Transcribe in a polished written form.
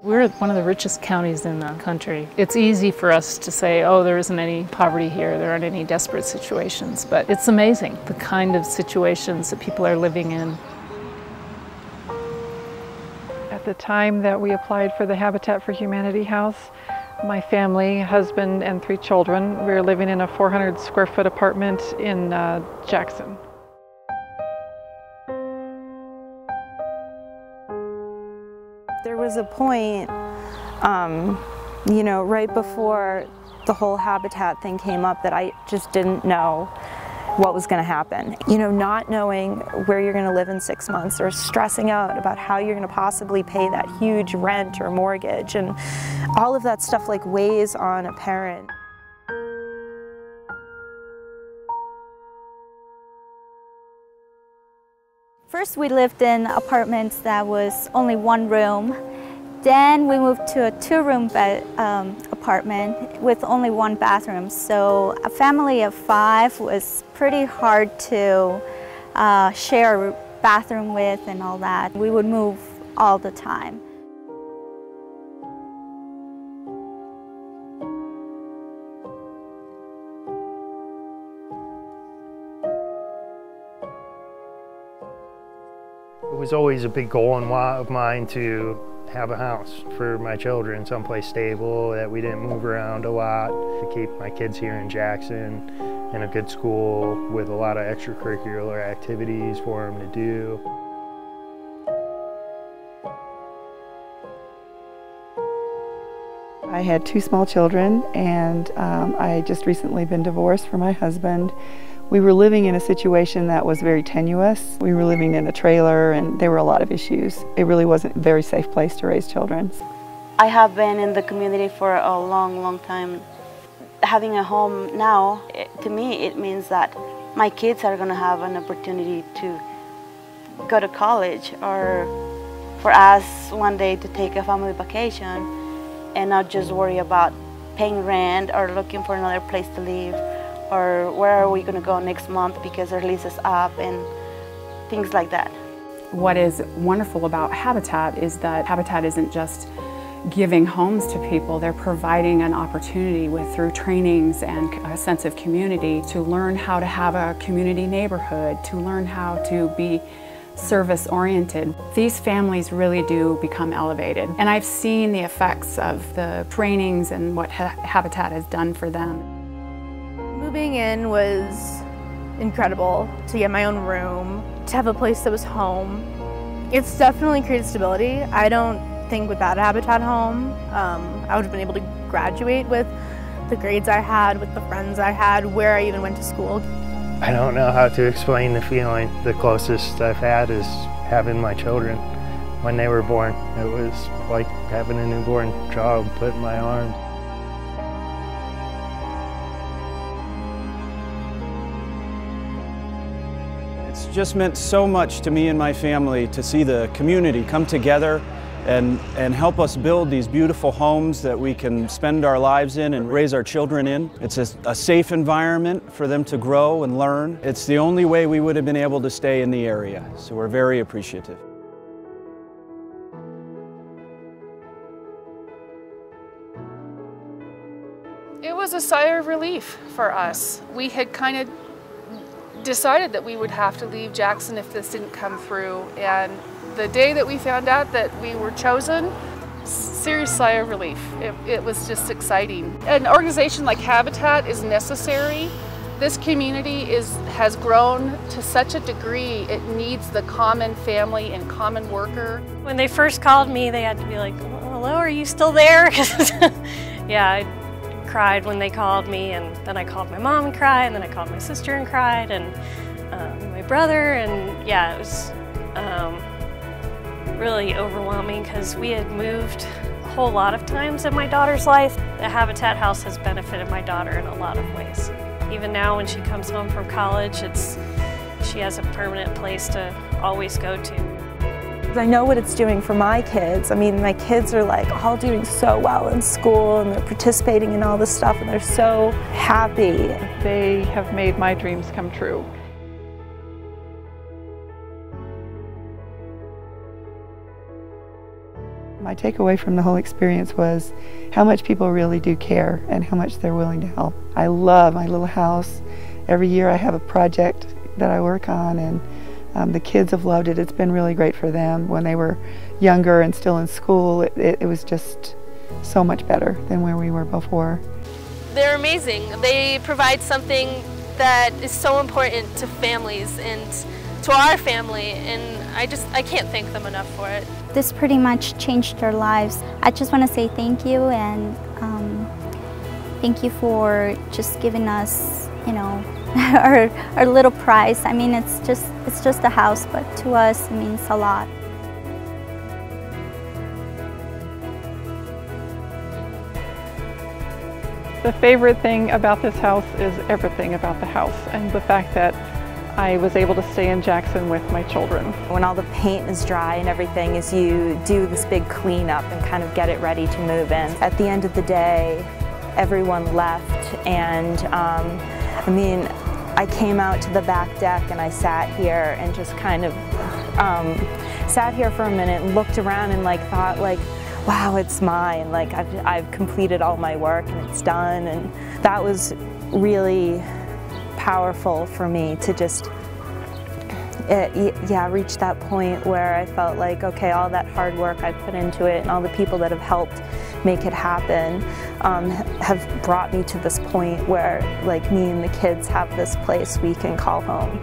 We're one of the richest counties in the country. It's easy for us to say, oh, there isn't any poverty here, there aren't any desperate situations, but it's amazing the kind of situations that people are living in. At the time that we applied for the Habitat for Humanity house, my family, husband and 3 children, we were living in a 400 square foot apartment in Jackson. There was a point, you know, right before the whole Habitat thing came up that I just didn't know what was going to happen. You know, not knowing where you're going to live in 6 months or stressing out about how you're going to possibly pay that huge rent or mortgage, and all of that stuff like weighs on a parent. First we lived in apartments that was only 1 room. Then we moved to a 2-room apartment with only 1 bathroom. So a family of 5 was pretty hard to share a bathroom with and all that. We would move all the time. It was always a big goal of mine to have a house for my children, someplace stable, that we didn't move around a lot, to keep my kids here in Jackson in a good school with a lot of extracurricular activities for them to do. I had 2 small children, and I had just recently been divorced from my husband. We were living in a situation that was very tenuous. We were living in a trailer and there were a lot of issues. It really wasn't a very safe place to raise children. I have been in the community for a long time. Having a home now, to me, it means that my kids are going to have an opportunity to go to college, or for us one day to take a family vacation and not just worry about paying rent or looking for another place to live, or where are we going to go next month because our lease is up, and things like that. What is wonderful about Habitat is that Habitat isn't just giving homes to people, they're providing an opportunity through trainings and a sense of community to learn how to have a community neighborhood, to learn how to be service-oriented. These families really do become elevated, and I've seen the effects of the trainings and what Habitat has done for them. Moving in was incredible, to get my own room, to have a place that was home. It's definitely created stability. I don't think without a Habitat home, I would have been able to graduate with the grades I had, with the friends I had, where I even went to school. I don't know how to explain the feeling. The closest I've had is having my children when they were born. It was like having a newborn child put in my arms. It's just meant so much to me and my family to see the community come together and help us build these beautiful homes that we can spend our lives in and raise our children in. It's a safe environment for them to grow and learn. It's the only way we would have been able to stay in the area, so we're very appreciative. It was a sigh of relief for us. We had kind of decided that we would have to leave Jackson if this didn't come through, and the day that we found out that we were chosen, serious sigh of relief. It was just exciting. An organization like Habitat is necessary. This community has grown to such a degree, it needs the common family and common worker. When they first called me, they had to be like, hello, are you still there? Yeah, I cried when they called me, and then I called my mom and cried, and then I called my sister and cried, and my brother, and yeah, it was really overwhelming because we had moved a whole lot of times in my daughter's life. The Habitat house has benefited my daughter in a lot of ways. Even now when she comes home from college, she has a permanent place to always go to. I know what it's doing for my kids. I mean, my kids are like all doing so well in school, and they're participating in all this stuff, and they're so happy. They have made my dreams come true. My takeaway from the whole experience was how much people really do care and how much they're willing to help. I love my little house. Every year I have a project that I work on, and the kids have loved it. It's been really great for them. When they were younger and still in school, it was just so much better than where we were before. They're amazing. They provide something that is so important to families and to our family, and I can't thank them enough for it. This pretty much changed our lives. I just want to say thank you, and thank you for just giving us, you know, our little prize. I mean, it's just a house, but to us it means a lot. The favorite thing about this house is everything about the house, and the fact that I was able to stay in Jackson with my children. When all the paint is dry and everything, is you do this big cleanup and kind of get it ready to move in. At the end of the day, everyone left, and I mean, I came out to the back deck and I sat here and just kind of sat here for a minute and looked around and thought wow, it's mine. Like I've completed all my work and it's done, and that was really powerful for me to just reach that point where I felt like, okay, all that hard work I put into it and all the people that have helped make it happen have brought me to this point where me and the kids have this place we can call home.